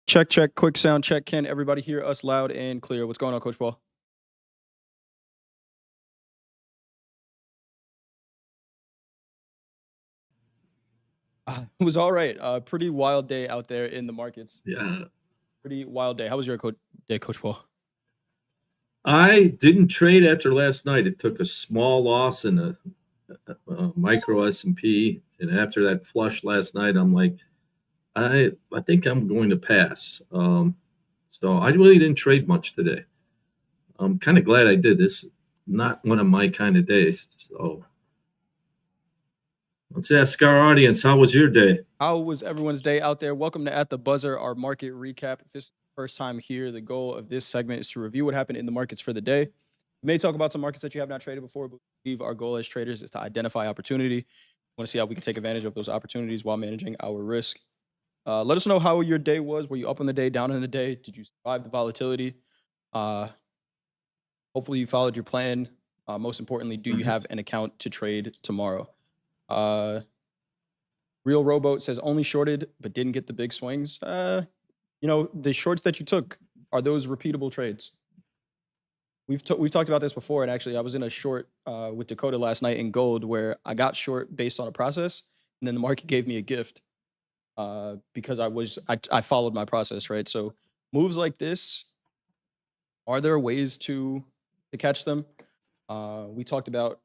Check, check, quick sound check. Can everybody hear us loud and clear? What's going on, Coach Paul? It was all right. Pretty wild day out there in the markets. Yeah. Pretty wild day. How was your day, Coach Paul? I didn't trade after last night. It took a small loss in a micro S&P, and after that flush last night, I'm like, I think I'm going to pass. So I really didn't trade much today. I'm kind of glad I did. This is not one of my kind of days. So let's ask our audience, how was your day? How was everyone's day out there? Welcome to At the Buzzer, our market recap. If this is the first time here, the goal of this segment is to review what happened in the markets for the day. We may talk about some markets that you have not traded before, but we believe our goal as traders is to identify opportunity. We want to see how we can take advantage of those opportunities while managing our risk. Let us know how your day was. Were you up on the day, down on the day? Did you survive the volatility? Hopefully you followed your plan. Most importantly, do you have an account to trade tomorrow? Real Rowboat says only shorted but didn't get the big swings. The shorts that you took, are those repeatable trades? We've talked about this before, and actually I was in a short with Dakota last night in gold where I got short based on a process, and then the market gave me a gift because I followed my process, right? So moves like this, are there ways to catch them? We talked about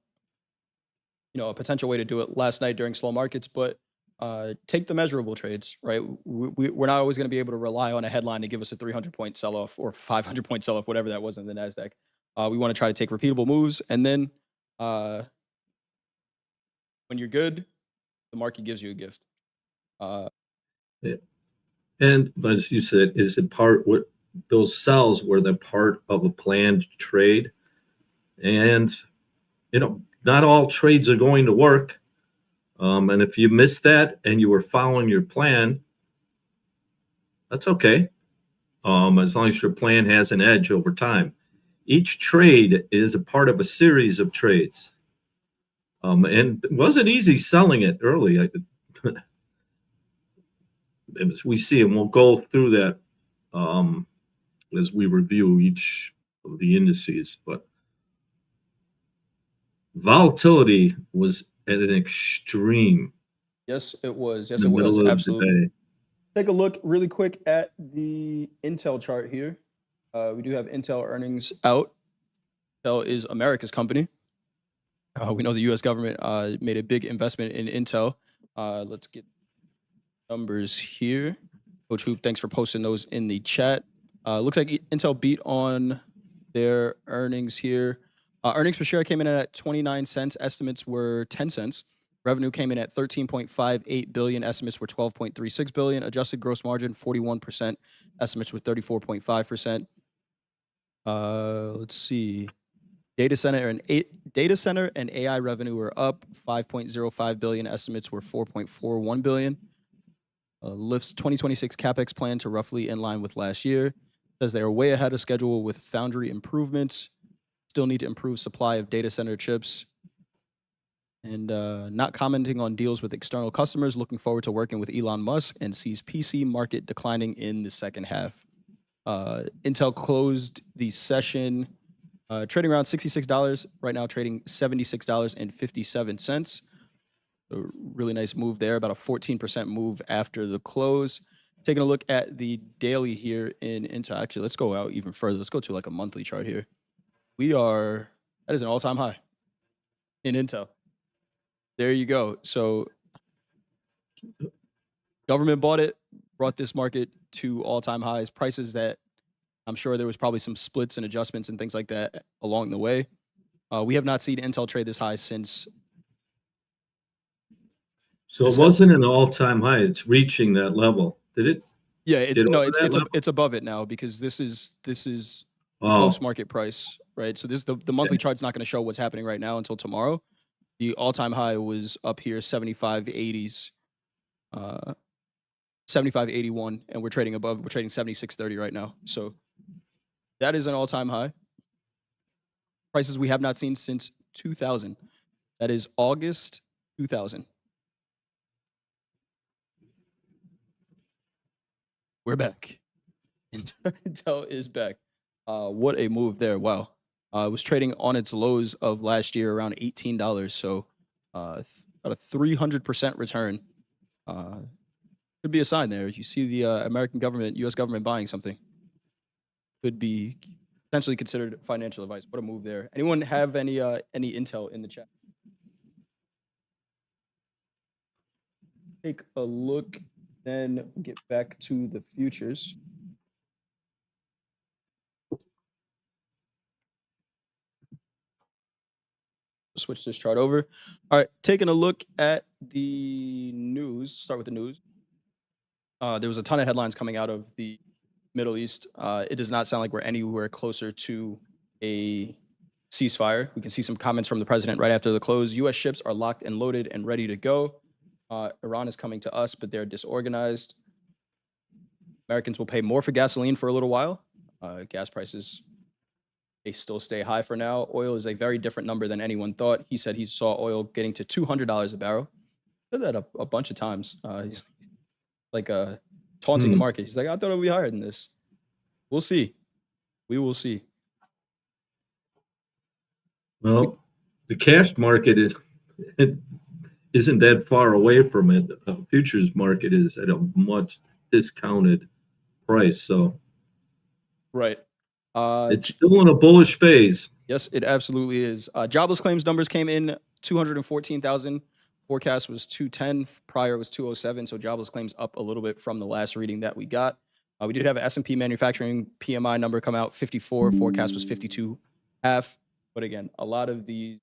a potential way to do it last night during slow markets, but take the measurable trades, right? We're not always going to be able to rely on a headline to give us a 300-point sell-off or 500-point sell-off, whatever that was in the NASDAQ. We want to try to take repeatable moves, and then when you're good, the market gives you a gift. And as you said, is it part what those sells were the part of a planned trade? And not all trades are going to work. And if you missed that and you were following your plan, that's okay. As long as your plan has an edge over time. Each trade is a part of a series of trades. And it wasn't easy selling it early. As we see, and we'll go through that as we review each of the indices. But volatility was at an extreme. Yes, it was. Yes, in the it was. middle of Absolutely. the day. Take a look really quick at the Intel chart here. We do have Intel earnings out. Intel is America's company. We know the U.S. government made a big investment in Intel. Let's get numbers here. Coach Hoop, thanks for posting those in the chat. Looks like Intel beat on their earnings here. Earnings per share came in at 29 cents. Estimates were 10 cents. Revenue came in at 13.58 billion. Estimates were 12.36 billion. Adjusted gross margin 41%. Estimates were 34.5%. Let's see. Data center and AI revenue were up 5.05 billion. Estimates were 4.41 billion. Lifts 2026 capex plan to roughly in line with last year. Says they are way ahead of schedule with foundry improvements. Still need to improve supply of data center chips. And not commenting on deals with external customers. Looking forward to working with Elon Musk and sees PC market declining in the second half. Intel closed the session trading around $66. Right now trading $76.57. A really nice move there, about a 14% move after the close. Taking a look at the daily here in Intel. Actually, let's go out even further. Let's go to like a monthly chart here. That is an all-time high in Intel. There you go. So government bought it, brought this market to all-time highs, prices that I'm sure there was probably some splits and adjustments and things like that along the way. We have not seen Intel trade this high since. So it wasn't an all-time high. It's reaching that level. Did it? Yeah, it's above it now because this is post-market price, right? So the monthly chart's not going to show what's happening right now until tomorrow. The all-time high was up here, 75.80s, 75.81, and we're trading 76.30 right now. So that is an all-time high. Prices we have not seen since 2000. That is August 2000. We're back. Intel is back. What a move there. Wow. It was trading on its lows of last year around $18. So about a 300% return. Could be a sign there. You see the American government, U.S. government buying something. Could be potentially considered financial advice. What a move there. Anyone have any intel in the chat? Take a look, then get back to the futures. Switch this chart over. All right, taking a look at the news. Start with the news. There was a ton of headlines coming out of the Middle East. It does not sound like we're anywhere closer to a ceasefire. We can see some comments from the president right after the close. U.S. ships are locked and loaded and ready to go. Iran is coming to us, but they're disorganized. Americans will pay more for gasoline for a little while. Gas prices, they still stay high for now. Oil is a very different number than anyone thought. He said he saw oil getting to $200 a barrel. Said that a bunch of times. He's like taunting the market. He's like, I thought it would be higher than this. We'll see. We will see. Well, the cash market isn't that far away from it. The futures market is at a much discounted price. So right. It's still in a bullish phase. Yes, it absolutely is. Jobless claims numbers came in 214,000. Forecast was 210. Prior was 207. So jobless claims up a little bit from the last reading that we got. We did have an S&P manufacturing PMI number come out, 54. Forecast was 52.5. But again, a lot of these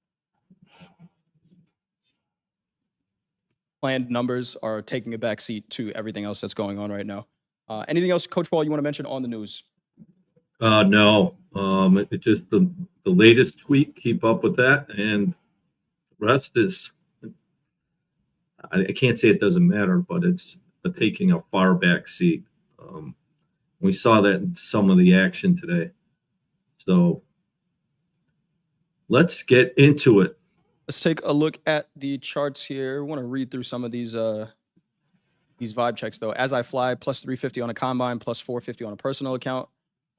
planned numbers are taking a back seat to everything else that's going on right now. Anything else, Coach Paul, you want to mention on the news? No, it's just the latest tweet. Keep up with that, and the rest is. I can't say it doesn't matter, but it's taking a far back seat. We saw that in some of the action today. So let's get into it. Let's take a look at the charts here. I want to read through some of these vibe checks though. As I fly, plus 350 on a combine, plus 450 on a personal account.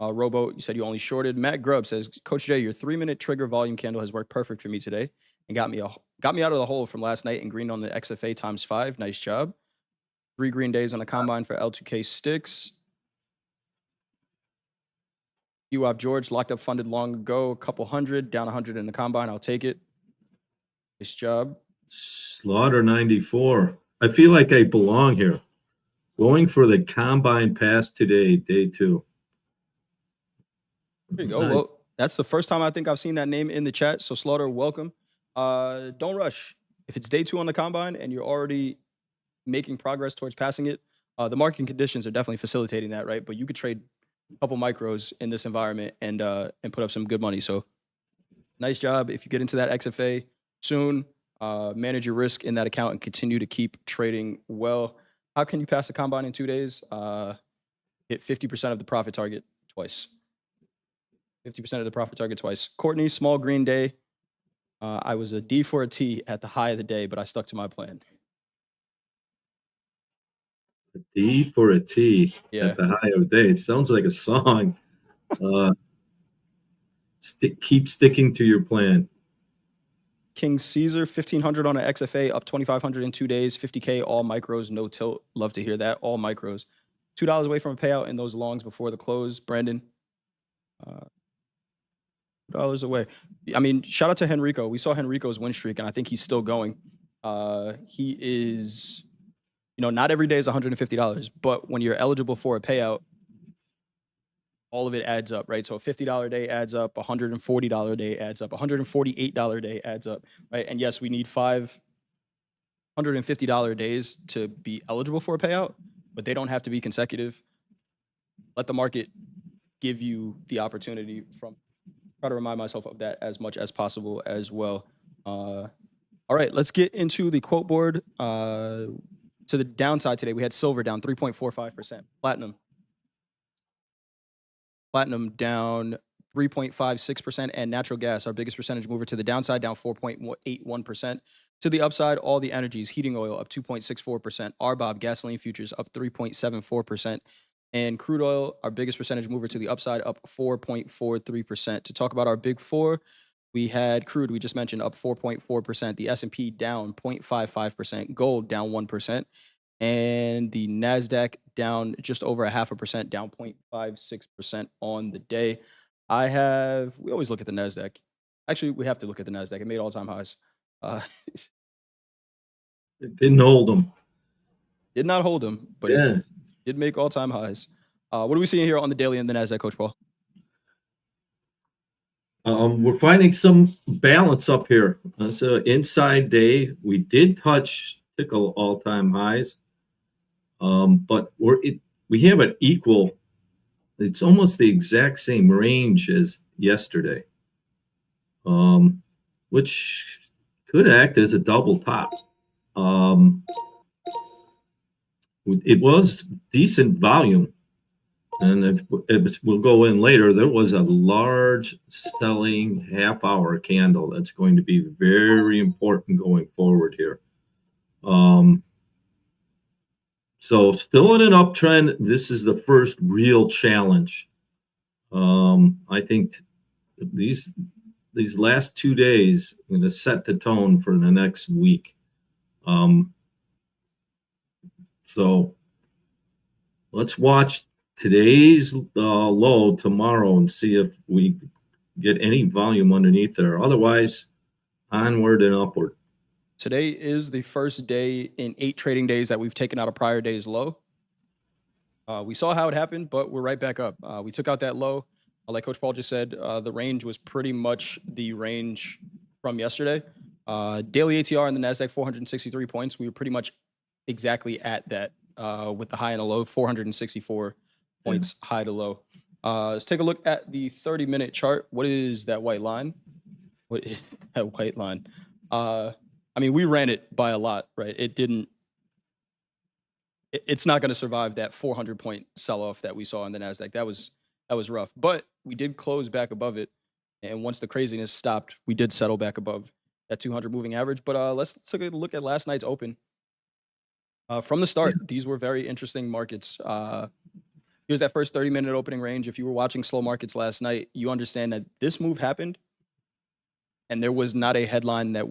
Robo, you said you only shorted. Matt Grubb says, Coach Jay, your 3-minute trigger volume candle has worked perfect for me today and got me out of the hole from last night and green on the XFA ×5. Nice job. 3 green days on the combine for L2K sticks. UOP George locked up funded long ago, a couple hundred, down 100 in the combine. I'll take it. Nice job. Slaughter 94. I feel like I belong here. Going for the combine pass today, day 2. There you go. Well, that's the first time I think I've seen that name in the chat. So Slaughter, welcome. Don't rush. If it's day 2 on the combine and you're already making progress towards passing it, the market conditions are definitely facilitating that, right? But you could trade a couple micros in this environment and put up some good money. So nice job. If you get into that XFA soon, manage your risk in that account and continue to keep trading well. How can you pass the combine in 2 days? Hit 50% of the profit target twice. 50% of the profit target twice. Courtney, small green day. I was a D for a T at the high of the day, but I stuck to my plan. A D for a T at the high of the day. Sounds like a song. Keep sticking to your plan. King Caesar, 1,500 on an XFA, up 2,500 in 2 days, 50K, all micros, no tilt. Love to hear that, all micros. $2 away from a payout in those longs before the close. Brandon, $2 away. I mean, shout out to Henrico. We saw Henrico's win streak, and I think he's still going. He is, not every day is $150, but when you're eligible for a payout, all of it adds up, right? So a $50 day adds up, $140 day adds up, $148 day adds up, right? And yes, we need $550 days to be eligible for a payout, but they don't have to be consecutive. Let the market give you the opportunity from. Try to remind myself of that as much as possible as well. All right, let's get into the quote board. To the downside today, we had silver down 3.45%. Platinum down 3.56%, and natural gas, our biggest percentage mover to the downside, down 4.81%. To the upside, all the energies, heating oil up 2.64%. RBOB gasoline futures up 3.74%. And crude oil, our biggest percentage mover to the upside, up 4.43%. To talk about our big four, we had crude, we just mentioned, up 4.4%. The S&P down 0.55%. Gold down 1%. And the NASDAQ down just over 0.5%, down 0.56% on the day. We always look at the NASDAQ. Actually, we have to look at the NASDAQ. It made all-time highs. Uh, It didn't hold them. did not hold them, but Yeah. it did make all-time highs. What are we seeing here on the daily and the NASDAQ, Coach Paul? We're finding some balance up here. It's an inside day. We did tickle all-time highs, but we have an equal. It's almost the exact same range as yesterday, which could act as a double top. It was decent volume. And if we'll go in later, there was a large selling half-hour candle that's going to be very important going forward here. So still in an uptrend. This is the first real challenge. I think these last 2 days are going to set the tone for the next week. So let's watch today's low tomorrow and see if we get any volume underneath there. Otherwise, onward and upward. Today is the first day in 8 trading days that we've taken out a prior day's low. We saw how it happened, but we're right back up. We took out that low. Like Coach Paul just said, the range was pretty much the range from yesterday. Daily ATR in the NASDAQ, 463 points. We were pretty much exactly at that with the high and a low, 464 points high to low. Let's take a look at the 30-minute chart. What is that white line? What is that white line? I mean, we ran it by a lot, right? It's not going to survive that 400-point sell-off that we saw in the NASDAQ. That was rough, but we did close back above it. And once the craziness stopped, we did settle back above that 200 moving average. But let's take a look at last night's open. From the start, these were very interesting markets. Here's that first 30-minute opening range. If you were watching slow markets last night, you understand that this move happened, and there was not a headline that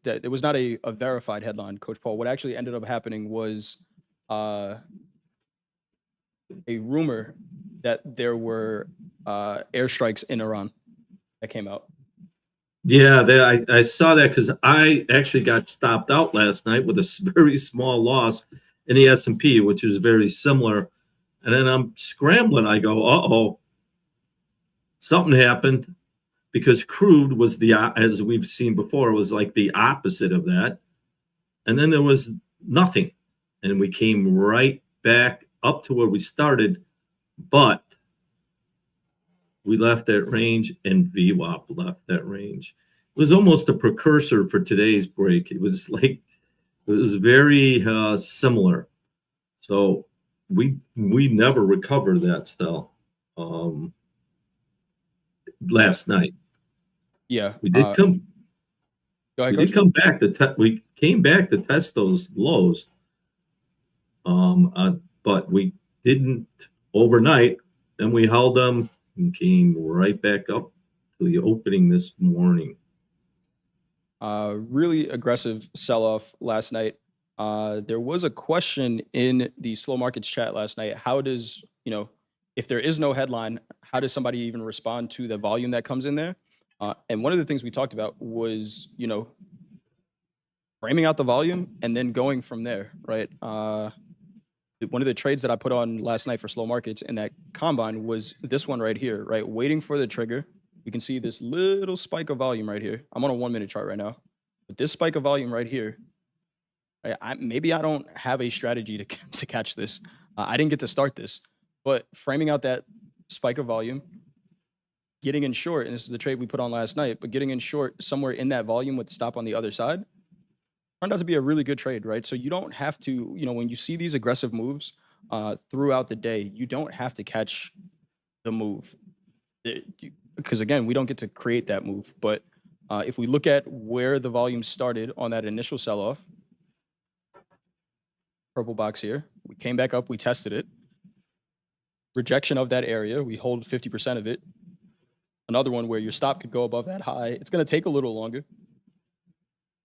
there was not a verified headline, Coach Paul. What actually ended up happening was a rumor that there were airstrikes in Iran that came out. Yeah, I saw that because I actually got stopped out last night with a very small loss in the S&P, which is very similar. And then I'm scrambling. I go, uh-oh, something happened, because crude was as we've seen before, was like the opposite of that. And then there was nothing. And we came right back up to where we started, but we left that range, and VWAP left that range. It was almost a precursor for today's break. It was very similar. So we never recovered that still last night. Yeah, we did come. Go ahead, we did come back to we came back to test those lows, but we didn't overnight, and we held them and came right back up to the opening this morning. Really aggressive sell-off last night. There was a question in the slow markets chat last night. How does, if there is no headline, how does somebody even respond to the volume that comes in there? And one of the things we talked about was, framing out the volume and then going from there, right? One of the trades that I put on last night for slow markets in that combine was this one right here, right? Waiting for the trigger. You can see this little spike of volume right here. I'm on a 1-minute chart right now. But this spike of volume right here, maybe I don't have a strategy to catch this. I didn't get to start this. But framing out that spike of volume, getting in short, and this is the trade we put on last night, but getting in short somewhere in that volume with stop on the other side, turned out to be a really good trade, right? So you don't have to, when you see these aggressive moves throughout the day, you don't have to catch the move. Because again, we don't get to create that move. But if we look at where the volume started on that initial sell-off, purple box here, we came back up, we tested it. rejection of that area. We hold 50% of it. Another one where your stop could go above that high. It's going to take a little longer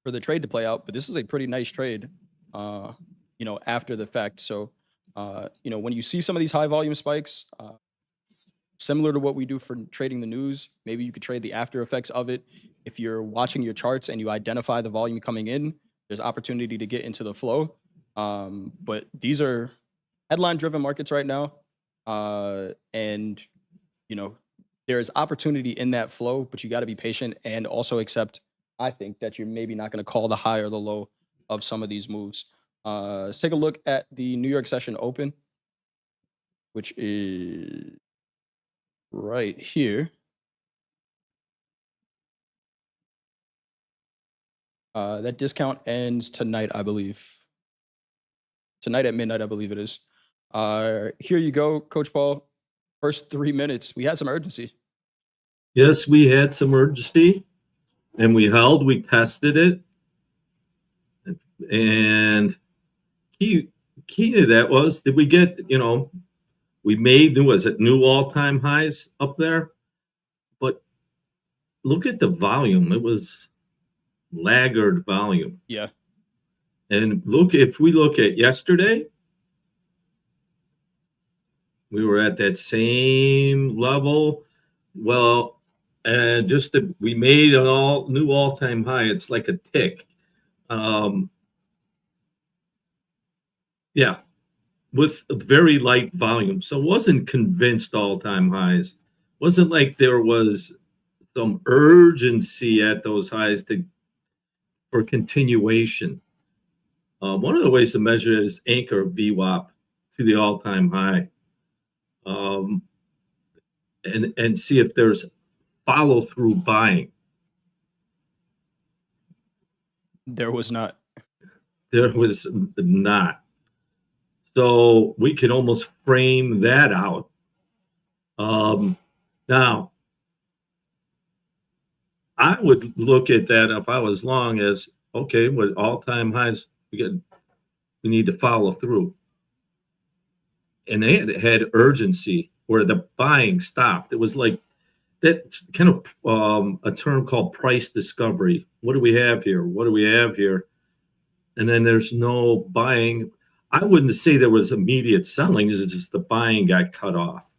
for the trade to play out, but this is a pretty nice trade, after the fact. So, when you see some of these high volume spikes, similar to what we do for trading the news, maybe you could trade the after effects of it. If you're watching your charts and you identify the volume coming in, there's opportunity to get into the flow. But these are headline-driven markets right now, and there's opportunity in that flow, but you got to be patient and also accept, I think, that you're maybe not going to call the high or the low of some of these moves. Let's take a look at the New York session open, which is right here. That discount ends tonight, I believe. Tonight at midnight, I believe it is. Here you go, Coach Paul. First 3 minutes, we had some urgency. Yes, we had some urgency, and we tested it. And key to that was, did we get, we made, new all-time highs up there? But look at the volume. It was laggard volume. Yeah. And if we look at yesterday, we were at that same level. Well, and we made an new all-time high. It's like a tick. Yeah, with a very light volume. So wasn't convinced all-time highs. Wasn't like there was some urgency at those highs for continuation. One of the ways to measure it is anchor VWAP to the all-time high, and see if there's follow-through buying. There was not. There was not. So we can almost frame that out. Now, I would look at that if I was long as, okay, with all-time highs, we need to follow through. And they had urgency where the buying stopped. It was like that's kind of a term called price discovery. What do we have here? What do we have here? And then there's no buying. I wouldn't say there was immediate selling. It's just the buying got cut off.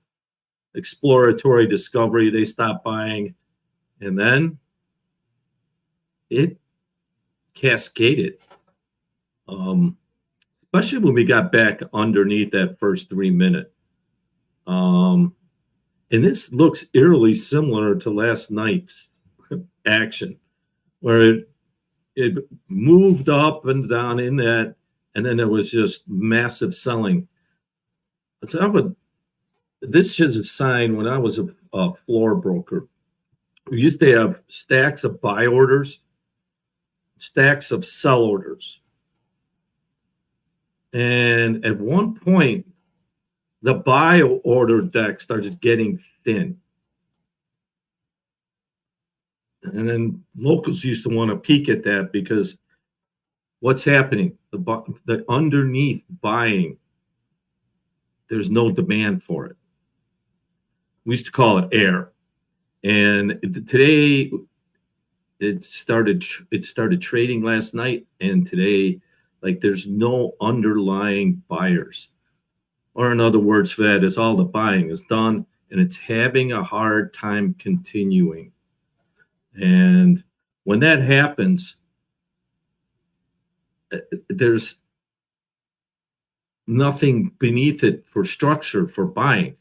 Exploratory discovery, they stopped buying. And then it cascaded. Especially when we got back underneath that first 3 minute. And this looks eerily similar to last night's action, where it moved up and down in that, and then there was just massive selling. So this is a sign. When I was a floor broker, we used to have stacks of buy orders, stacks of sell orders. And at one point, the buy order deck started getting thin. And then locals used to want to peek at that because what's happening? The underneath buying, there's no demand for it. We used to call it air. And today it started trading last night, and today, like, there's no underlying buyers. Or in other words, for that is all the buying is done, and it's having a hard time continuing. And when that happens, there's nothing beneath it for structure for buying.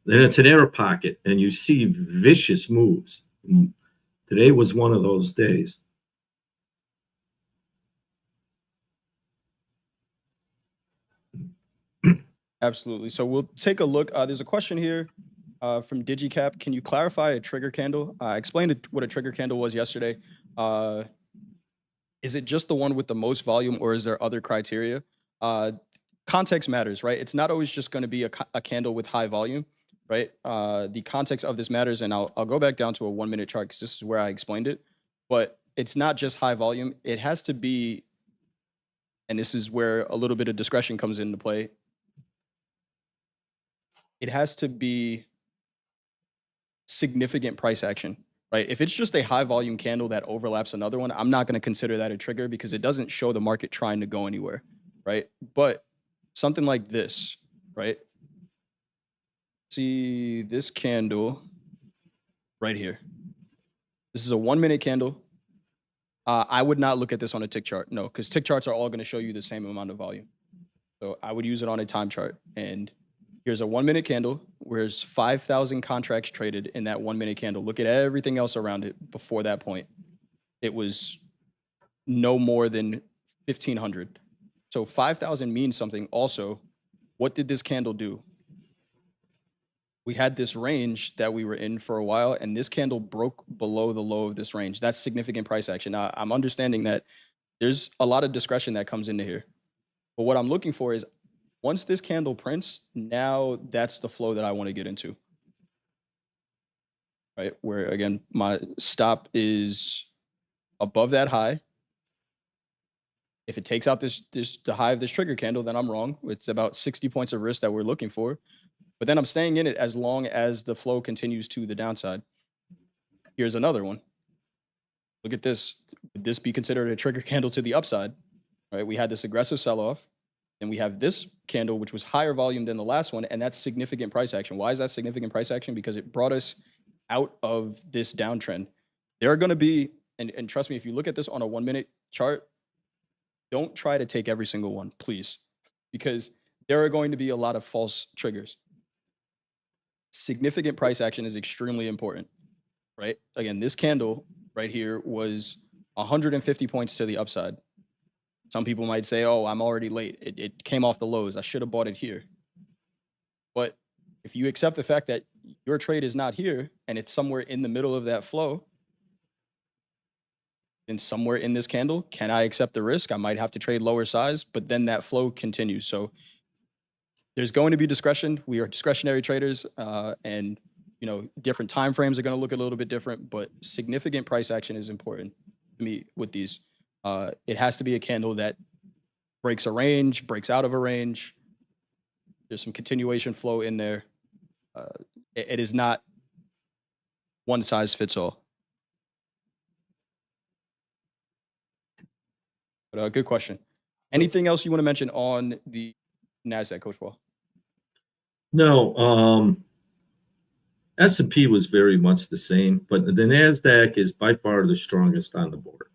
Then it's an air pocket, and you see vicious moves. And today was one of those days. Absolutely. So we'll take a look. There's a question here from DigiCap. Can you clarify a trigger candle? I explained what a trigger candle was yesterday. Is it just the one with the most volume, or is there other criteria? Context matters, right? It's not always just going to be a candle with high volume, right? The context of this matters, and I'll go back down to a 1 minute chart because this is where I explained it. But it's not just high volume. It has to be, and this is where a little bit of discretion comes into play. it has to be significant price action, right? If it's just a high volume candle that overlaps another one, I'm not going to consider that a trigger because it doesn't show the market trying to go anywhere, right? But something like this, right? See this candle right here. This is a 1 minute candle. I would not look at this on a tick chart, no, because tick charts are all going to show you the same amount of volume. So I would use it on a time chart. And here's a 1 minute candle. Where's 5,000 contracts traded in that 1 minute candle? Look at everything else around it before that point. It was no more than 1,500. So 5,000 means something. Also, what did this candle do? We had this range that we were in for a while, and this candle broke below the low of this range. That's significant price action. Now, I'm understanding that there's a lot of discretion that comes into here. But what I'm looking for is once this candle prints, now that's the flow that I want to get into. Right? Where, again, my stop is above that high. If it takes out the high of this trigger candle, then I'm wrong. It's about 60 points of risk that we're looking for. But then I'm staying in it as long as the flow continues to the downside. Here's another one. Look at this. Would this be considered a trigger candle to the upside? Right? We had this aggressive sell-off. And we have this candle, which was higher volume than the last one, and that's significant price action. Why is that significant price action? Because it brought us out of this downtrend. There are going to be, and trust me, if you look at this on a 1 minute chart, don't try to take every single one, please, because there are going to be a lot of false triggers. Significant price action is extremely important, right? Again, this candle right here was 150 points to the upside. Some people might say, oh, I'm already late. It came off the lows. I should have bought it here. But if you accept the fact that your trade is not here and it's somewhere in the middle of that flow, then somewhere in this candle, can I accept the risk? I might have to trade lower size, but then that flow continues. So there's going to be discretion. We are discretionary traders, and different time frames are going to look a little bit different, but significant price action is important to me with these. It has to be a candle that breaks a range, breaks out of a range. There's some continuation flow in there. It is not one size fits all. But good question. Anything else you want to mention on the NASDAQ, Coach Paul? No, S&P was very much the same, but the NASDAQ is by far the strongest on the board.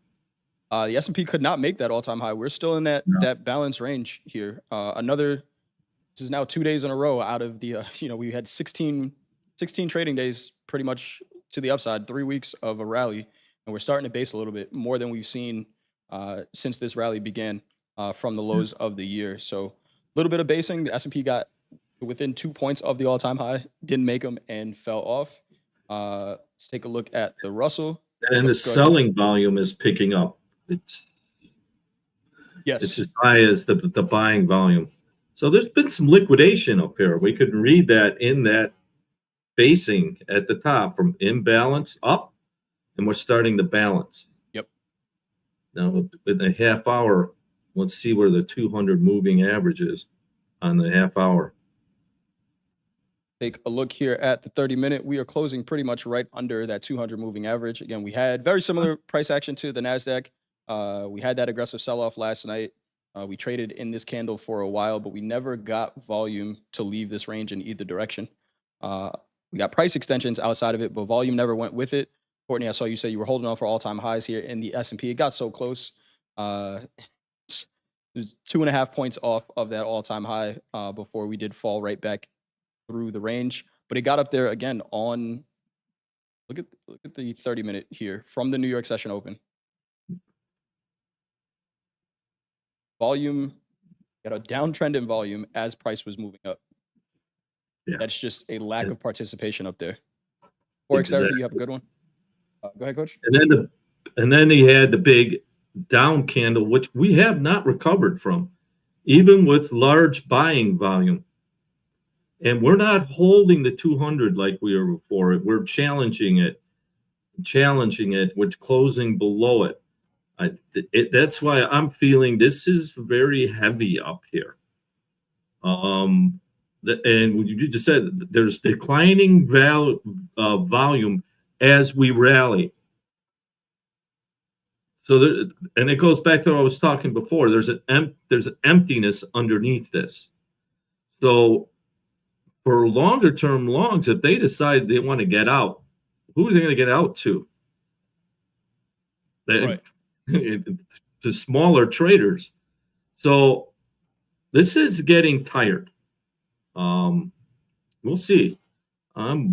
The S&P could not make that all-time high. We're still in that balance range here. This is now 2 days in a row out of the, we had 16 trading days pretty much to the upside, 3 weeks of a rally, and we're starting to base a little bit more than we've seen since this rally began from the lows of the year. So a little bit of basing. The S&P got within 2 points of the all-time high, didn't make them, and fell off. Let's take a look at the Russell. And the selling volume is picking up. It's as high as the buying volume. So there's been some liquidation up here. We could read that in that basing at the top from imbalance up, and we're starting to balance. Yep. Now, in the half hour, let's see where the 200 moving average is on the half hour. Take a look here at the 30-minute. We are closing pretty much right under that 200 moving average. Again, we had very similar price action to the NASDAQ. We had that aggressive sell-off last night. We traded in this candle for a while, but we never got volume to leave this range in either direction. We got price extensions outside of it, but volume never went with it. Courtney, I saw you say you were holding on for all-time highs here in the S&P. It got so close. It was 2.5 points off of that all-time high before we did fall right back through the range. But it got up there again on, look at the 30-minute here from the New York session open. Volume got a downtrend in volume as price was moving up. Yeah. That's just a lack of participation up there. Forex therapy, you have a good one. Go ahead, Coach. And then he had the big down candle, which we have not recovered from, even with large buying volume. And we're not holding the 200 like we were before. We're challenging it. We're closing below it. That's why I'm feeling this is very heavy up here. And what you just said, there's declining volume as we rally. So and it goes back to what I was talking before. There's an emptiness underneath this. So for longer term longs, if they decide they want to get out, who are they going to get out to? Right. The smaller traders. So this is getting tired. We'll see. Like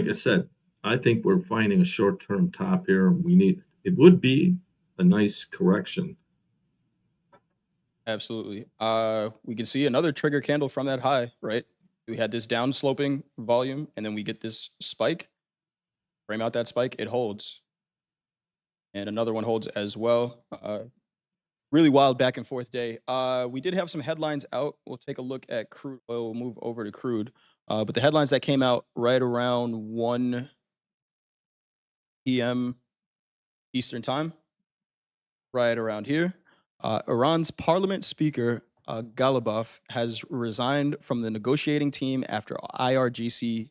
I said, I think we're finding a short-term top here. It would be a nice correction. Absolutely. We can see another trigger candle from that high, right? We had this down sloping volume, and then we get this spike. Frame out that spike, it holds. And another one holds as well. Really wild back and forth day. We did have some headlines out. We'll take a look at crude oil. We'll move over to crude. But the headlines that came out right around 1 p.m. Eastern time, right around here. Iran's parliament speaker, Ghalibaf, has resigned from the negotiating team after IRCG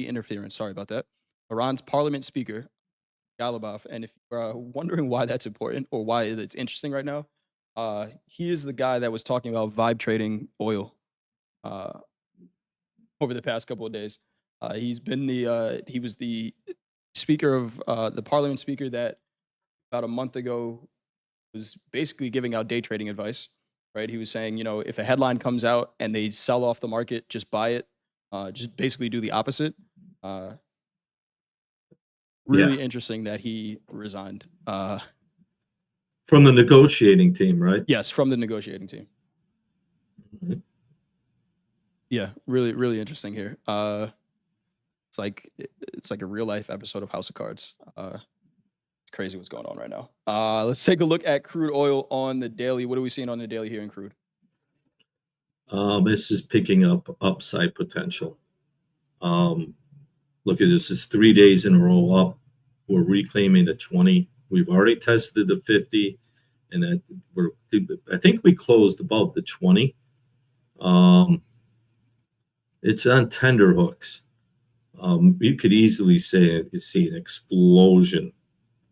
interference. Sorry about that. Iran's parliament speaker, Ghalibaf, and if you're wondering why that's important or why it's interesting right now, he is the guy that was talking about vibe trading oil over the past couple of days. He was the speaker of the parliament speaker that about a month ago was basically giving out day trading advice, right? He was saying, if a headline comes out and they sell off the market, just buy it. Just basically do the opposite. Really interesting that he resigned. From the negotiating team, right? Yes, from the negotiating team. Mm-hmm. Yeah, really, really interesting here. It's like a real life episode of House of Cards. It's crazy what's going on right now. Let's take a look at crude oil on the daily. What are we seeing on the daily here in crude? This is picking up upside potential. Look at this. It's 3 days in a row up. We're reclaiming the 20. We've already tested the 50, and I think we closed above the 20. It's on tender hooks. You could easily see an explosion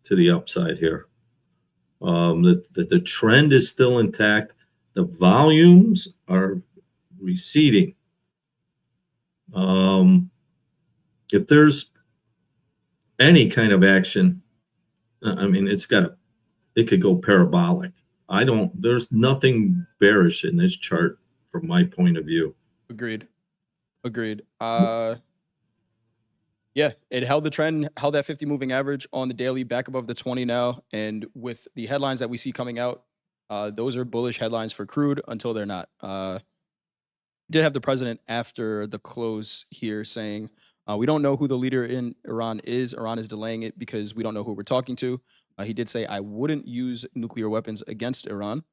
to the upside here. The trend is still intact. The volumes are receding. If there's any kind of action, I mean, it could go parabolic. There's nothing bearish in this chart from my point of view. Agreed. Yeah, it held the trend, held that 50 moving average on the daily, back above the 20 now. And with the headlines that we see coming out, those are bullish headlines for crude until they're not. We did have the president after the close here saying, we don't know who the leader in Iran is. Iran is delaying it because we don't know who we're talking to. He did say, I wouldn't use nuclear weapons against Iran.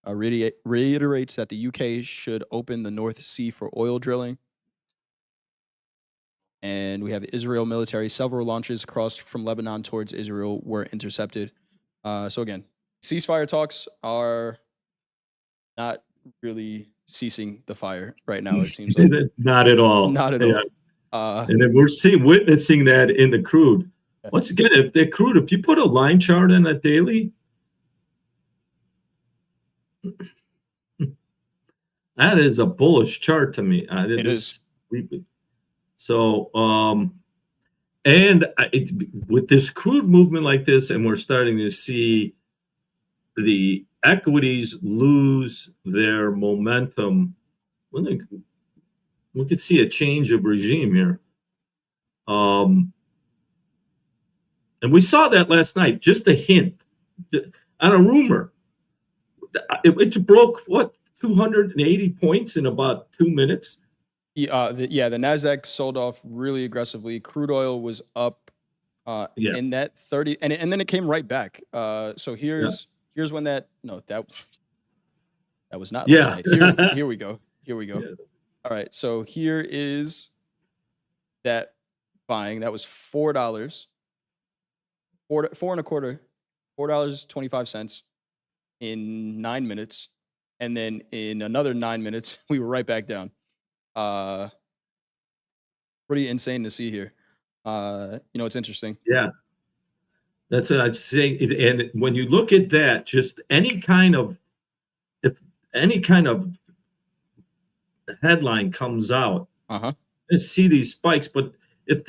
Reiterates that the UK should open the North Sea for oil drilling. And we have Israel military. Several launches crossed from Lebanon towards Israel were intercepted. So again, ceasefire talks are not really ceasing the fire right now, it seems like. Not at all. Not at all. And then we're witnessing that in the crude. Once again, if you put a line chart in a daily, that is a bullish chart to me. It is. So, with this crude movement like this, and we're starting to see the equities lose their momentum, we could see a change of regime here. And we saw that last night, just a hint on a rumor. It broke, 280 points in about 2 minutes? The NASDAQ sold off really aggressively. Crude oil was up in that 30, and then it came right back. So here's when that was not last night. Here we go. Yeah. All right, so here is that buying. That was $4. $4.25. $4.25. in 9 minutes, and then in another 9 minutes, we were right back down. Uh, Pretty insane to see here. It's interesting. Yeah, that's what I'd say. And when you look at that, just any kind of if any kind of headline comes out, Uh-huh. I see these spikes. But if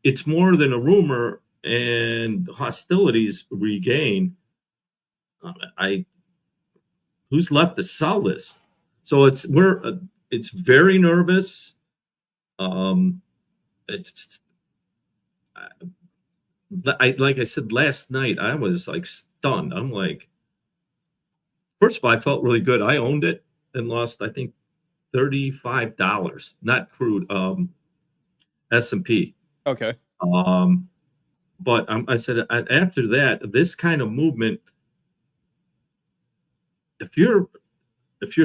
it's more than a rumor and hostilities regain, I who's left to sell this? So it's very nervous. Um, it's like I said last night, I was like stunned. I'm like, first of all, I felt really good. I owned it and lost, I think, $35, not Crude, S&P. Okay. Um, but I said after that, this kind of movement, if you're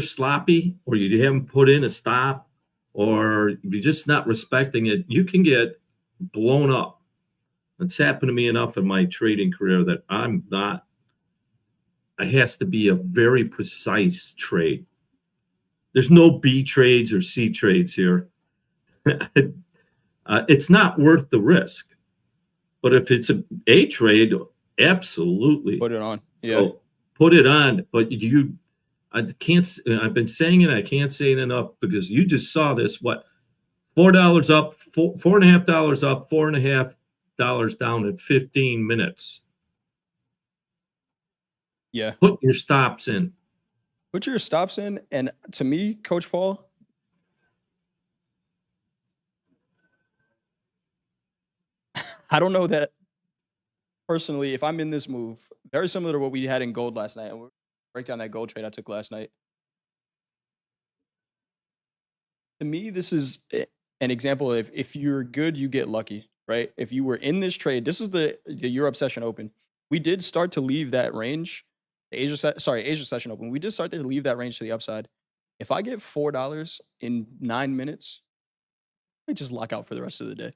sloppy or you haven't put in a stop or you're just not respecting it, you can get blown up. It's happened to me enough in my trading career that I'm not. It has to be a very precise trade. There's no B trades or C trades here. It's not worth the risk. But if it's a trade, absolutely. Put it on. Yeah. So put it on. But I can't. I've been saying it. I can't say it enough because you just saw this. What, $4 up, $4.50 up, $4.50 down in 15 minutes. Yeah. Put your stops in. Put your stops in. And to me, Coach Paul, I don't know that personally, if I'm in this move, very similar to what we had in gold last night, and we'll break down that gold trade I took last night. To me, this is an example of if you're good, you get lucky, right? If you were in this trade, this is the Europe session open. We did start to leave that range. Asia session open. We did start to leave that range to the upside. If I get $4 in 9 minutes, I just lock out for the rest of the day.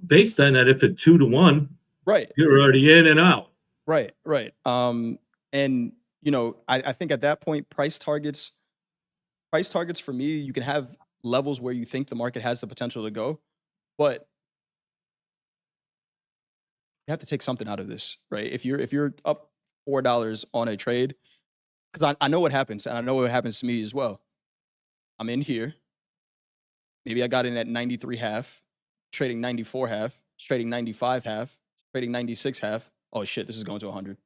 Based on that, if it's 2-1, Right. you're already in and out. Right. And I think at that point, price targets for me, you can have levels where you think the market has the potential to go, but you have to take something out of this, right? If you're up $4 on a trade, because I know what happens, and I know what happens to me as well. I'm in here. Maybe I got in at 93 half, trading 94 half, trading 95 half, trading 96 half. Oh shit, this is going to 100.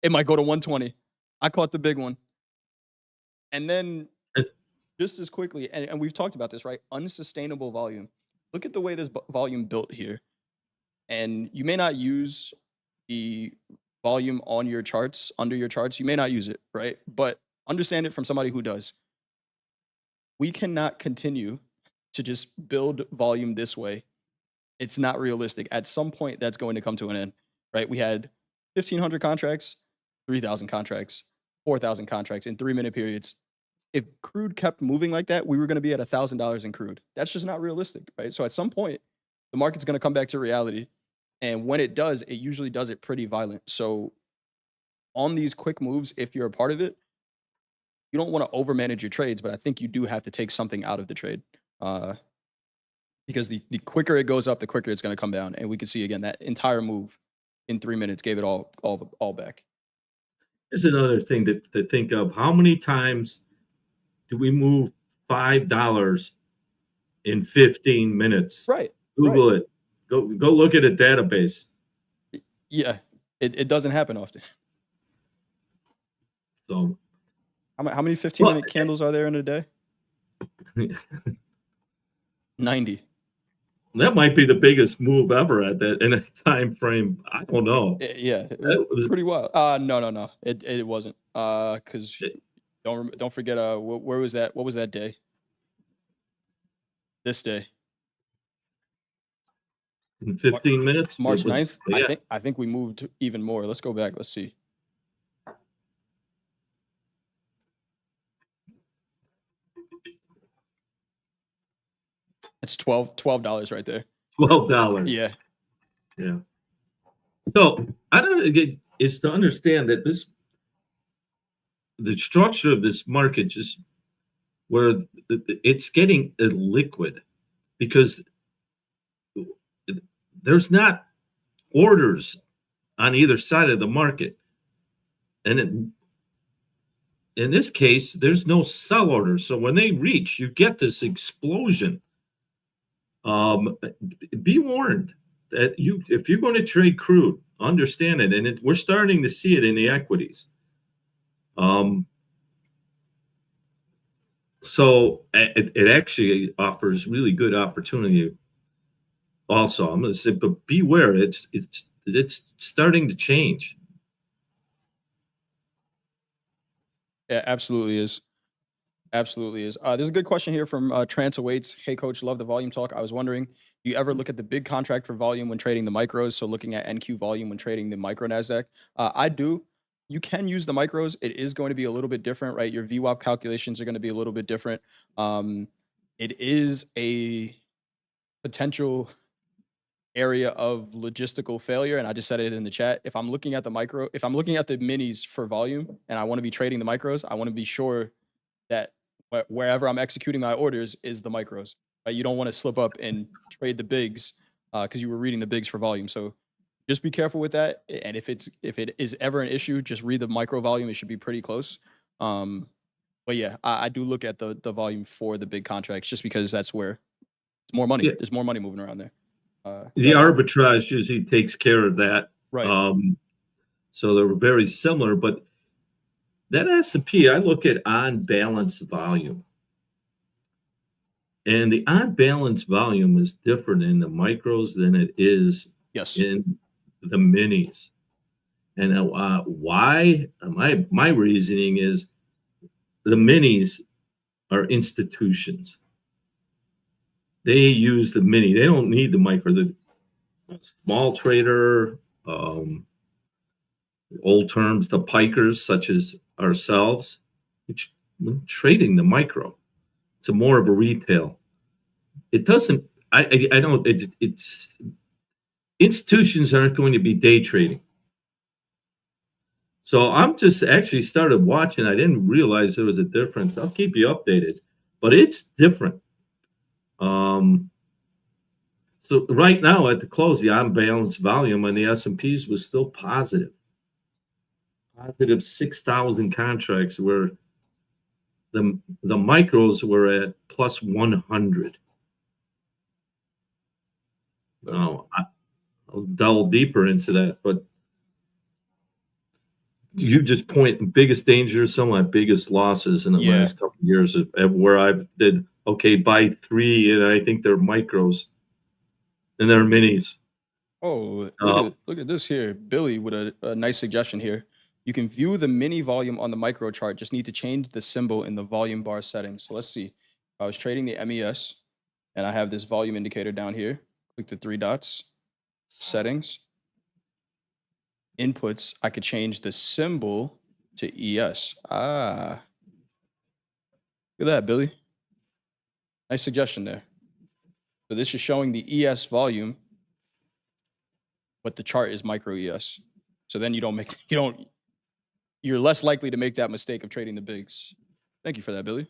It might go to 120. I caught the big one. And then just as quickly, and we've talked about this, right? Unsustainable volume. Look at the way this volume built here. And you may not use the volume on your charts, under your charts. You may not use it, right? But understand it from somebody who does. We cannot continue to just build volume this way. It's not realistic. At some point, that's going to come to an end, right? We had 1,500 contracts, 3,000 contracts, 4,000 contracts in 3-minute periods. If crude kept moving like that, we were going to be at $1,000 in crude. That's just not realistic, right? So at some point, the market's going to come back to reality. And when it does, it usually does it pretty violent. So on these quick moves, if you're a part of it, you don't want to overmanage your trades, but I think you do have to take something out of the trade. Because the quicker it goes up, the quicker it's going to come down. And we can see, again, that entire move in 3 minutes gave it all back. Here's another thing to think of. How many times do we move $5 in 15 minutes? Right. Google it. Go look at a database. Yeah, it doesn't happen often. So how many 15-minute candles are there in a day? 90. That might be the biggest move ever in a time frame. I don't know. Yeah, it was pretty wild. No, it wasn't. Because don't forget. Where was that? What was that day? This day. In 15 minutes, March 9th. Yeah. I think we moved even more. Let's go back. Let's see. It's $12 right there. $12. Yeah. Yeah. So I don't get. It's to understand that the structure of this market just where it's getting illiquid because there's not orders on either side of the market, and in this case, there's no sell orders. So when they reach, you get this explosion. Be warned that if you're going to trade crude, understand it, and we're starting to see it in the equities. So it actually offers really good opportunity. Also, I'm going to say, but beware, it's starting to change. Yeah, absolutely is. Absolutely is. There's a good question here from Trance Awaits. Hey, coach, love the volume talk. I was wondering, do you ever look at the big contract for volume when trading the micros? So looking at NQ volume when trading the micro NASDAQ? I do. You can use the micros. It is going to be a little bit different, right? Your VWAP calculations are going to be a little bit different. It is a potential area of logistical failure, and I just said it in the chat. If I'm looking at the minis for volume and I want to be trading the micros, I want to be sure that wherever I'm executing my orders is the micros, right? You don't want to slip up and trade the bigs because you were reading the bigs for volume. So just be careful with that. And if it is ever an issue, just read the micro volume. It should be pretty close. But yeah, I do look at the volume for the big contracts just because that's where it's more money. Yeah. There's more money moving around there. The arbitrage usually takes care of that. Right. So they're very similar, but that S&P, I look at on balance volume. And the on balance volume is different in the micros than it is in the minis. And why? My reasoning is the minis are institutions. They use the mini. They don't need the micro. The small trader, old terms, the pikers, such as ourselves, which trading the micro. It's more of a retail. It doesn't. I don't. It's institutions aren't going to be day trading. So I'm just actually started watching. I didn't realize there was a difference. I'll keep you updated, but it's different. So right now at the close, the on balance volume on the S&Ps was still positive 6,000 contracts, where the micros were at plus 100. Now I'll delve deeper into that, but you just point biggest danger, some of my biggest losses in the last couple of years of where I did buy 3, and I think they're micros and they're minis. Oh, look at this here. Billy with a nice suggestion here. You can view the mini volume on the micro chart. Just need to change the symbol in the volume bar settings. So let's see. I was trading the MES, and I have this volume indicator down here. Click the 3 dots, settings, inputs. I could change the symbol to ES. Look at that, Billy. Nice suggestion there. So this is showing the ES volume, but the chart is micro ES. So then you're less likely to make that mistake of trading the bigs. Thank you for that, Billy.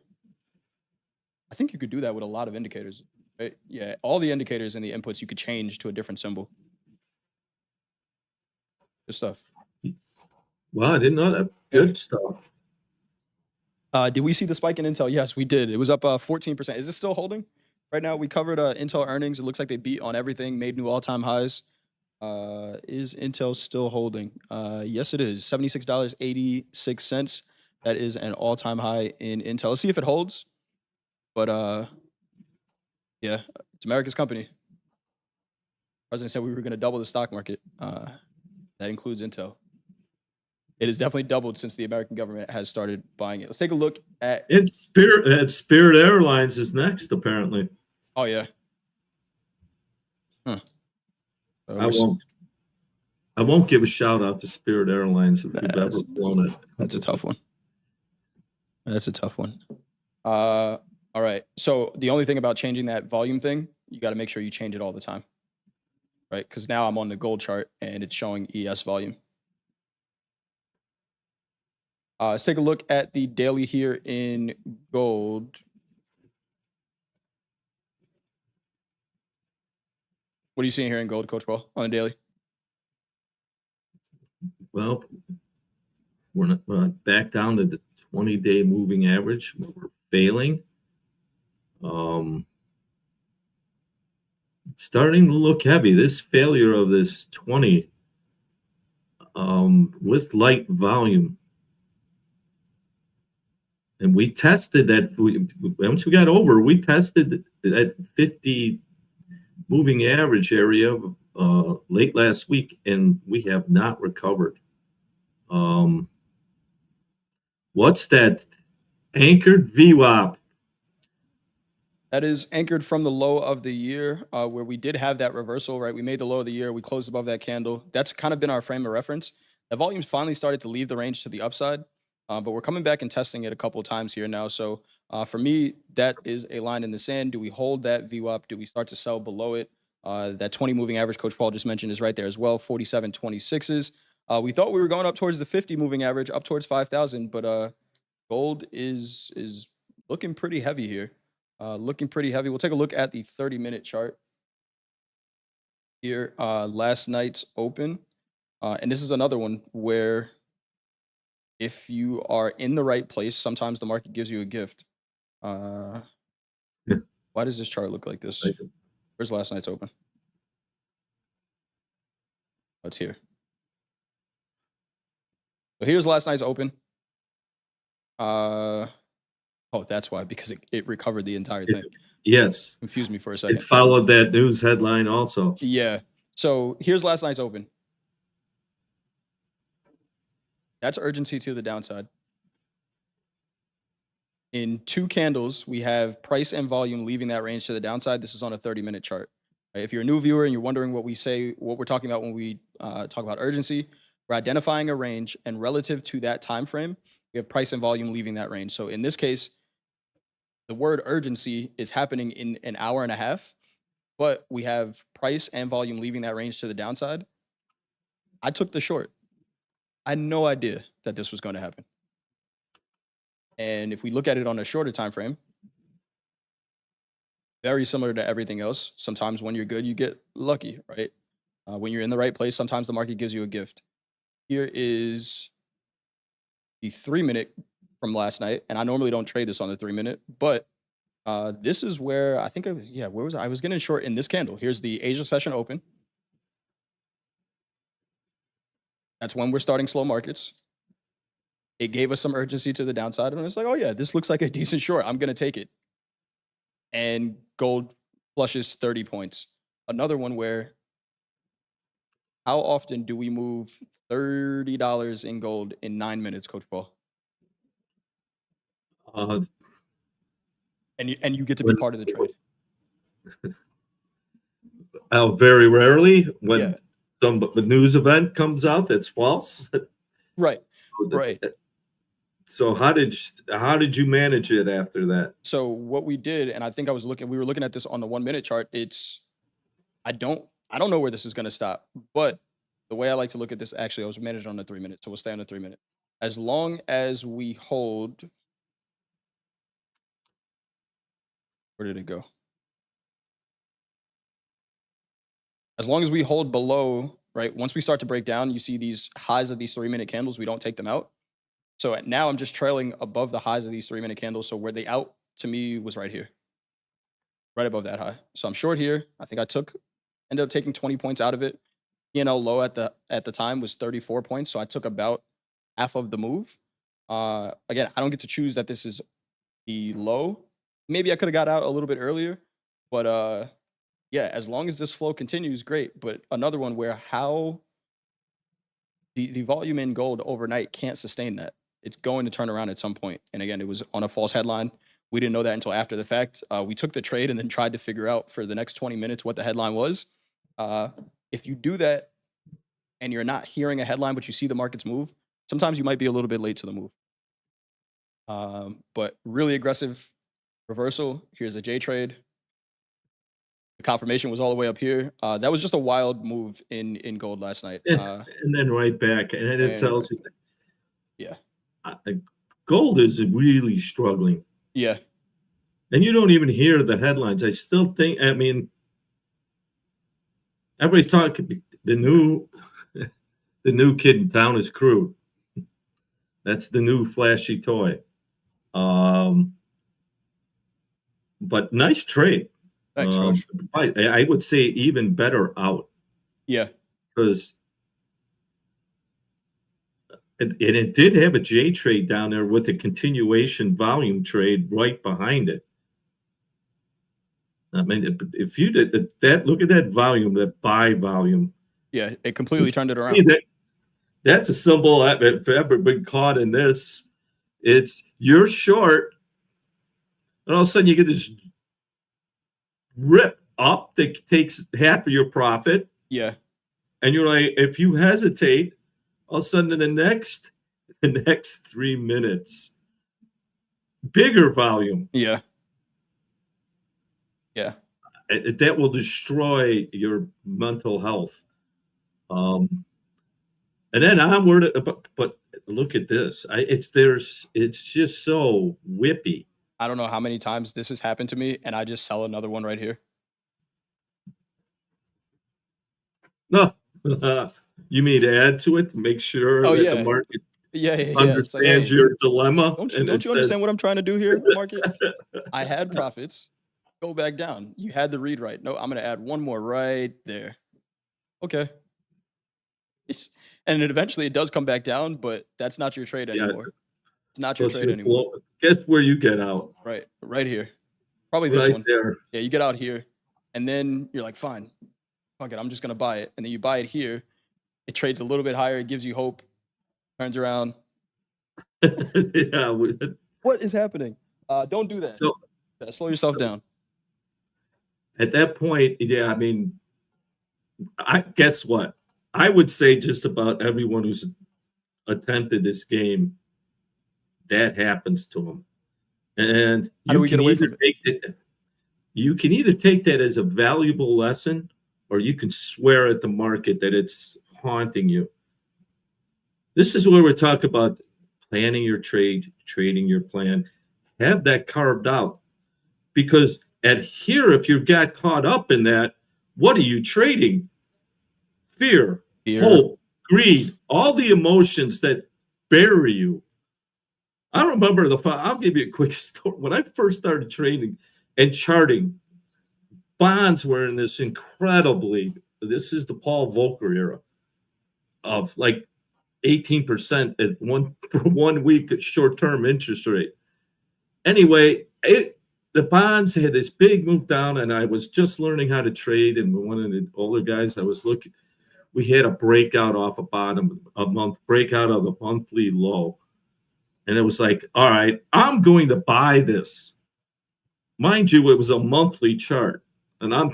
I think you could do that with a lot of indicators, right? Yeah, all the indicators and the inputs you could change to a different symbol. Good stuff. Well, I didn't know that. Good stuff. Did we see the spike in Intel? Yes, we did. It was up 14%. Is it still holding? Right now, we covered Intel earnings. It looks like they beat on everything, made new all-time highs. Is Intel still holding? Yes, it is. $76.86. That is an all-time high in Intel. Let's see if it holds. But yeah, it's America's company. President said we were going to double the stock market. That includes Intel. It has definitely doubled since the American government has started buying it. Let's take a look at Spirit Airlines is next, apparently. Oh yeah. Huh. I won't give a shout out to Spirit Airlines if you've ever flown it. That's a tough one. That's a tough one. All right. So the only thing about changing that volume thing, you got to make sure you change it all the time. right? Because now I'm on the gold chart and it's showing ES volume. Let's take a look at the daily here in gold. What are you seeing here in gold, Coach Paul, on the daily? Well, we're not back down to the 20-day moving average. We're failing. Starting to look heavy. This failure of this 20 with light volume. And we tested that. Once we got over, we tested that 50 moving average area late last week, and we have not recovered. What's that anchored VWAP? That is anchored from the low of the year, where we did have that reversal, right? We made the low of the year. We closed above that candle. That's kind of been our frame of reference. The volume's finally started to leave the range to the upside, but we're coming back and testing it a couple of times here now. So for me, that is a line in the sand. Do we hold that VWAP? Do we start to sell below it? That 20 moving average Coach Paul just mentioned is right there as well, 47.26s. We thought we were going up towards the 50 moving average, up towards 5,000, but gold is looking pretty heavy here. Looking pretty heavy. We'll take a look at the 30-minute chart here. Last night's open. And this is another one where if you are in the right place, sometimes the market gives you a gift. Why does this chart look like this? Where's last night's open? Oh, it's here. So here's last night's open. Oh, that's why, because it recovered the entire thing. Yes. Confused me for a second. It followed that news headline also. Yeah. So here's last night's open. That's urgency to the downside. In two candles, we have price and volume leaving that range to the downside. This is on a 30-minute chart. Right? If you're a new viewer and you're wondering what we're talking about when we talk about urgency, we're identifying a range, and relative to that time frame, we have price and volume leaving that range. So in this case, the word urgency is happening in an hour and a half, but we have price and volume leaving that range to the downside. I took the short. I had no idea that this was going to happen. And if we look at it on a shorter time frame, very similar to everything else. Sometimes when you're good, you get lucky, right? When you're in the right place, sometimes the market gives you a gift. Here is the 3-minute from last night, and I normally don't trade this on the 3-minute, but this is where I think where was I? I was getting short in this candle. Here's the Asia session open. That's when we're starting slow markets. It gave us some urgency to the downside, and it's like, oh yeah, this looks like a decent short. I'm gonna take it. And gold flushes 30 points. Another one where how often do we move $30 in gold in 9 minutes, Coach Paul? And you get to be part of the trade. Very rarely when Yeah. some news event comes out that's false. Right. So Right. So how did you manage it after that? So what we did, and I think we were looking at this on the 1-minute chart. I don't know where this is going to stop, but the way I like to look at this, actually, I was managed on the 3-minute, so we'll stay on the 3-minute. As long as we hold, where did it go? As long as we hold below, right? Once we start to break down, you see these highs of these 3-minute candles, we don't take them out. So now I'm just trailing above the highs of these 3-minute candles. So where they out to me was right here, right above that high. So I'm short here. I think ended up taking 20 points out of it. Low at the time was 34 points. So I took about half of the move. Again, I don't get to choose that this is the low. Maybe I could have got out a little bit earlier, but yeah, as long as this flow continues, great. But another one where how the volume in gold overnight can't sustain that. It's going to turn around at some point. And again, it was on a false headline. We didn't know that until after the fact. We took the trade and then tried to figure out for the next 20 minutes what the headline was. If you do that and you're not hearing a headline, but you see the markets move, sometimes you might be a little bit late to the move. But really aggressive reversal. Here's a J trade. confirmation was all the way up here. That was just a wild move in gold last night. And then right back, and then it tells you, Yeah, gold is really struggling. yeah, And you don't even hear the headlines. I still think, I mean, everybody's talking the new kid in town is Crude. That's the new flashy toy. But nice trade. thanks, Coach. I would say even better out. Yeah, Because it did have a J trade down there with a continuation volume trade right behind it. I mean, if you did that, look at that volume, that buy volume. yeah, it completely turned it around. That's a symbol that if ever been caught in this, it's you're short, and all of a sudden you get this rip up that takes half of your profit. Yeah, And you're like, if you hesitate, all of a sudden in the next 3 minutes, bigger volume. yeah, yeah. That will destroy your mental health. And then onward, but look at this. It's just so whippy. I don't know how many times this has happened to me, and I just sell another one right here. No, you mean to add to it to make sure that yeah. the market Yeah. understands your dilemma. Don't you understand what I'm trying to do here, market? I had profits. Go back down. You had the read right. No, I'm going to add one more right there. Okay. And eventually it does come back down, but that's not your trade anymore. It's not your trade anymore. Guess where you get out? Right here. Probably this right one. There. Yeah, you get out here, and then you're like, fine, fuck it, I'm just going to buy it. And then you buy it here. It trades a little bit higher. It gives you hope. Turns around. Yeah. What is happening? Don't do that. So slow yourself down. At that point, yeah, I mean, guess what? I would say just about everyone who's attempted this game, that happens to them. And how do we get away from it? You can either take that as a valuable lesson, or you can swear at the market that it's haunting you. This is where we're talking about planning your trade, trading your plan. Have that carved out. Because here, if you got caught up in that, what are you trading? Fear, hope, greed, all the emotions that bury you. I remember I'll give you a quick story. When I first started trading and charting, bonds were in this this is the Paul Volcker era of like 18% at for 1 week at short-term interest rate. Anyway, the bonds had this big move down, and I was just learning how to trade. And one of the older guys I was looking, we had a breakout off a bottom, breakout of the monthly low. And it was like, all right, I'm going to buy this. Mind you, it was a monthly chart, and I'm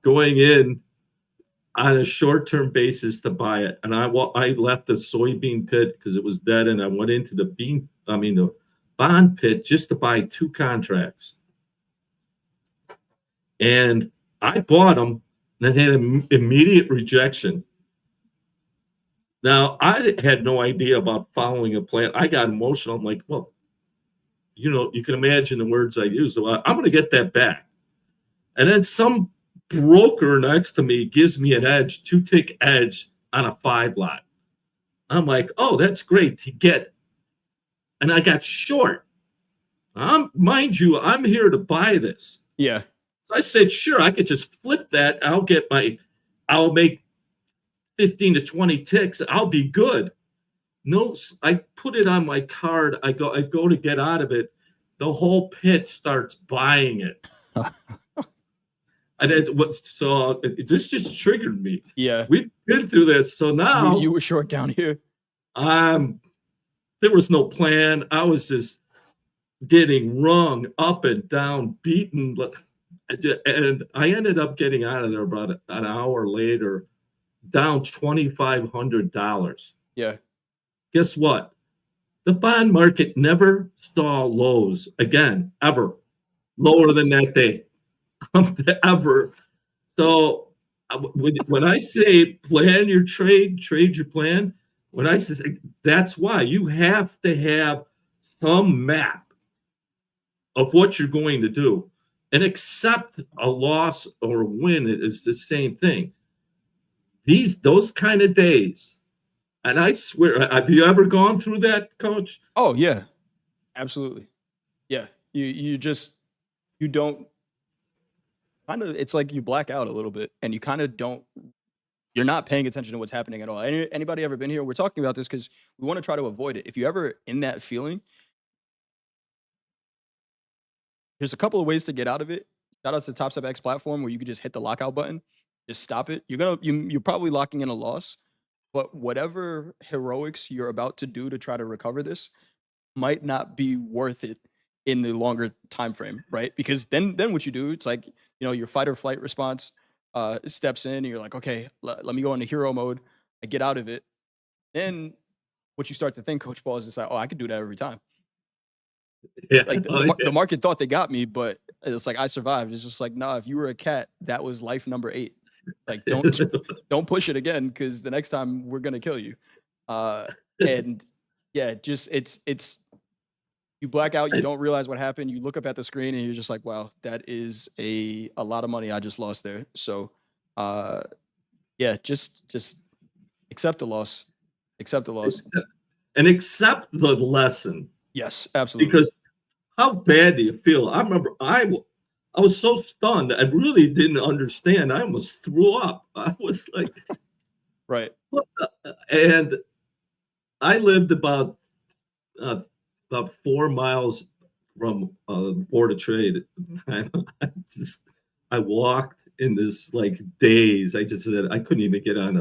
going in on a short-term basis to buy it. And I left the soybean pit because it was dead, and I went into the bond pit just to buy 2 contracts. And I bought them, and it had an immediate rejection. Now, I had no idea about following a plan. I got emotional. I'm like, well, you can imagine the words I used. So I'm going to get that back. And then some broker next to me gives me an edge, 2-tick edge on a 5 lot. I'm like, oh, that's great to get. And I got short. Mind you, I'm here to buy this. Yeah. So I said, sure, I could just flip that. I'll make 15 to 20 ticks. I'll be good. No, I put it on my card. I go to get out of it. The whole pit starts buying it. And this just triggered me. Yeah. We've been through this. So now you were short down here. There was no plan. I was just getting wrung up and down, beaten. And I ended up getting out of there about an hour later, down $2,500. Yeah. Guess what? The bond market never saw lows again, ever, lower than that day. ever. So when I say plan your trade your plan, when I say that's why you have to have some map of what you're going to do and accept a loss or win is the same thing. Those kind of days, and I swear, have you ever gone through that, Coach? Oh yeah, absolutely. Yeah, you don't kind of, it's like you black out a little bit and you kind of don't, you're not paying attention to what's happening at all. Anybody ever been here? We're talking about this because we want to try to avoid it. If you ever in that feeling, there's a couple of ways to get out of it. Shout out to Topstep X platform where you could just hit the lockout button, just stop it. You're probably locking in a loss, but whatever heroics you're about to do to try to recover this might not be worth it in the longer time frame, right? Because then what you do, it's like, your fight or flight response steps in and you're like, okay, let me go into hero mode. I get out of it. Then what you start to think, Coach Paul, is just like, oh, I could do that every time. Yeah. Like the market thought they got me, but it's like I survived. It's just like, nah, if you were a cat, that was life number 8. Like don't push it again because the next time we're gonna kill you. And yeah, just it's you black out, you don't realize what happened. You look up at the screen and you're just like, wow, that is a lot of money I just lost there. So yeah, just accept the loss. Accept the loss. And accept the lesson. Yes, absolutely. Because how bad do you feel? I remember I was so stunned. I really didn't understand. I almost threw up. I was like, right. What the? And I lived about 4 miles from Board of Trade. I walked in this like daze. I just said I couldn't even get on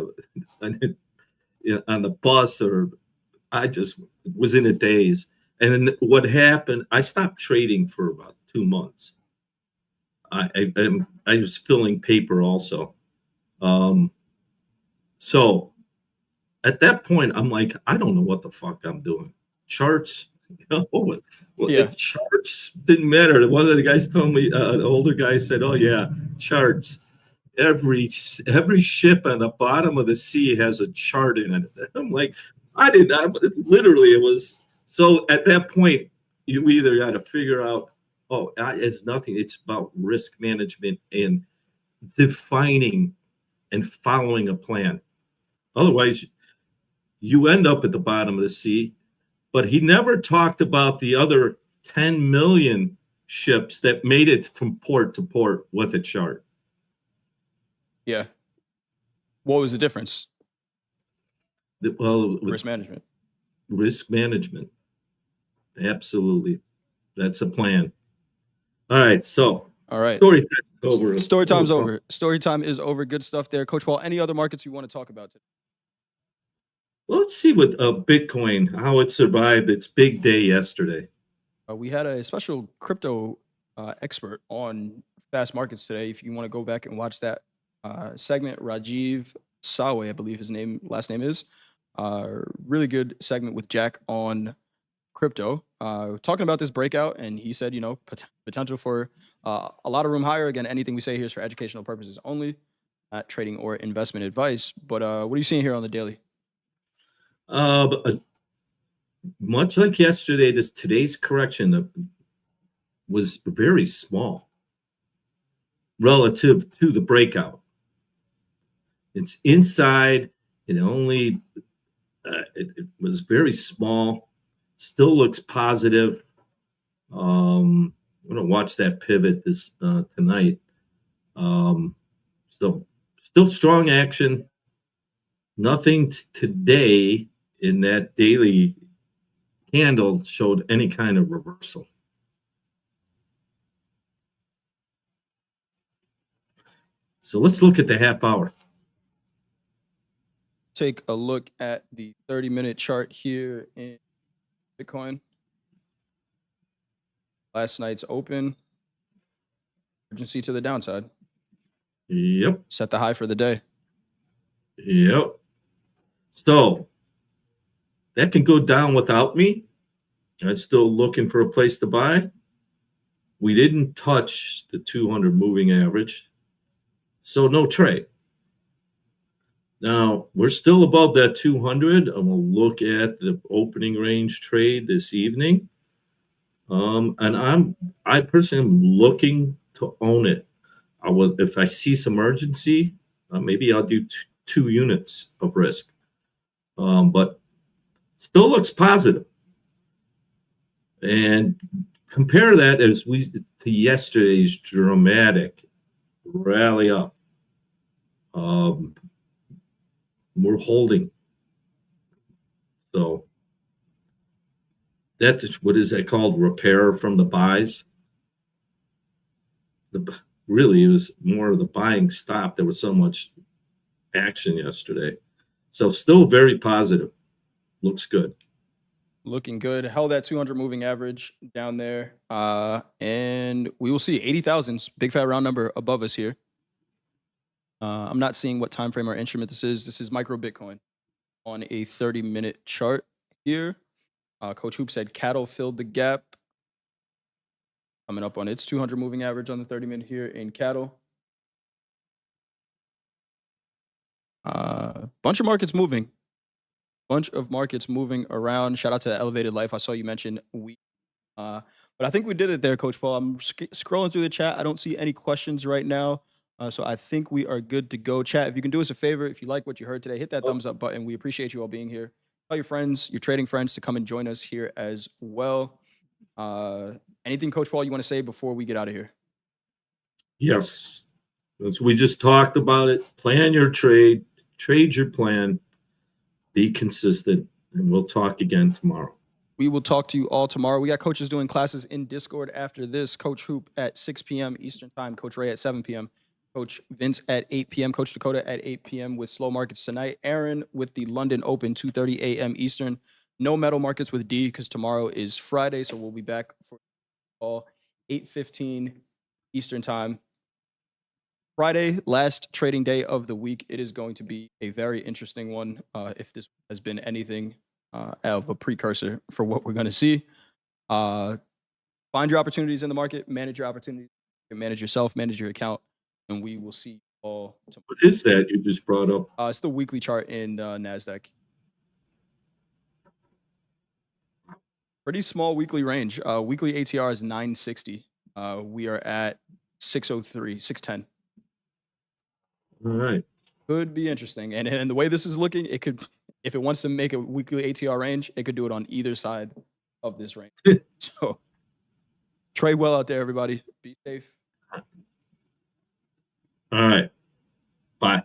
the bus, or I just was in a daze. And then what happened? I stopped trading for about 2 months. I was filling paper also. So at that point, I'm like, I don't know what the fuck I'm doing. Charts, Yeah. charts didn't matter. One of the guys told me, an older guy said, "Oh yeah, charts. Every ship on the bottom of the sea has a chart in it." I'm like, literally, it was. So at that point, you either got to figure out, oh, it's nothing. It's about risk management and defining and following a plan. Otherwise, you end up at the bottom of the sea. But he never talked about the other 10 million ships that made it from port to port with a chart. Yeah. What was the difference? Well, Risk management. Risk management. Absolutely. That's a plan. All right. So, all right. Story time's over. Story time's over. Story time is over. Good stuff there. Coach Paul, any other markets you want to talk about today? Well, let's see what Bitcoin, how it survived its big day yesterday. We had a special crypto expert on Fast Markets today. If you want to go back and watch that segment, Rajiv Sawe, I believe his last name is. Really good segment with Jack on crypto, talking about this breakout, and he said, potential for a lot of room higher. Again, anything we say here is for educational purposes only, not trading or investment advice. But what are you seeing here on the daily? Much like yesterday, today's correction was very small relative to the breakout. It's inside. It only it was very small. Still looks positive. I'm going to watch that pivot this tonight. So still strong action. Nothing today in that daily candle showed any kind of reversal. So let's look at the half hour. Take a look at the 30-minute chart here in Bitcoin. Last night's open. Urgency to the downside. Yep. Set the high for the day. Yep. So that can go down without me. I'm still looking for a place to buy. We didn't touch the 200 moving average, so no trade. Now, we're still above that 200, and we'll look at the opening range trade this evening. And I personally am looking to own it. I will, if I see some urgency, maybe I'll do 2 units of risk. But still looks positive. And compare that to yesterday's dramatic rally up. We're holding. So that's, what is that called? Repair from the buys. Really, it was more of the buying stop. There was so much action yesterday. So still very positive. Looks good. Looking good. Held that 200 moving average down there. And we will see 80,000, big fat round number above us here. I'm not seeing what time frame or instrument this is. This is micro Bitcoin on a 30-minute chart here. Coach Hoop said cattle filled the gap. Coming up on its 200 moving average on the 30-minute here in cattle. Bunch of markets moving. Bunch of markets moving around. Shout out to Elevated Life. I saw you mention we. But I think we did it there, Coach Paul. I'm scrolling through the chat. I don't see any questions right now. So I think we are good to go. Chat, if you can do us a favor, if you like what you heard today, hit that thumbs up button. We appreciate you all being here. Tell your friends, your trading friends, to come and join us here as well. Anything, Coach Paul, you want to say before we get out of here? Yes. As we just talked about it, plan your trade your plan, be consistent, and we'll talk again tomorrow. We will talk to you all tomorrow. We got coaches doing classes in Discord after this. Coach Hoop at 6 p.m. Eastern Time. Coach Ray at 7 p.m. Coach Vince at 8 p.m. Coach Dakota at 8 p.m. with slow markets tonight. Aaron with the London Open, 2:30 a.m. Eastern. No metal markets with D because tomorrow is Friday, so we'll be back for all 8:15 Eastern Time. Friday, last trading day of the week. It is going to be a very interesting one. If this has been anything of a precursor for what we're going to see. Find your opportunities in the market, manage your opportunities, manage yourself, manage your account, and we will see you all tomorrow. What is that you just brought up? It's the weekly chart in NASDAQ. Pretty small weekly range. Weekly ATR is 960. We are at 603, 610. All right. Could be interesting. And the way this is looking, it could, if it wants to make a weekly ATR range, it could do it on either side of this range. So trade well out there, everybody. Be safe. All right. Bye.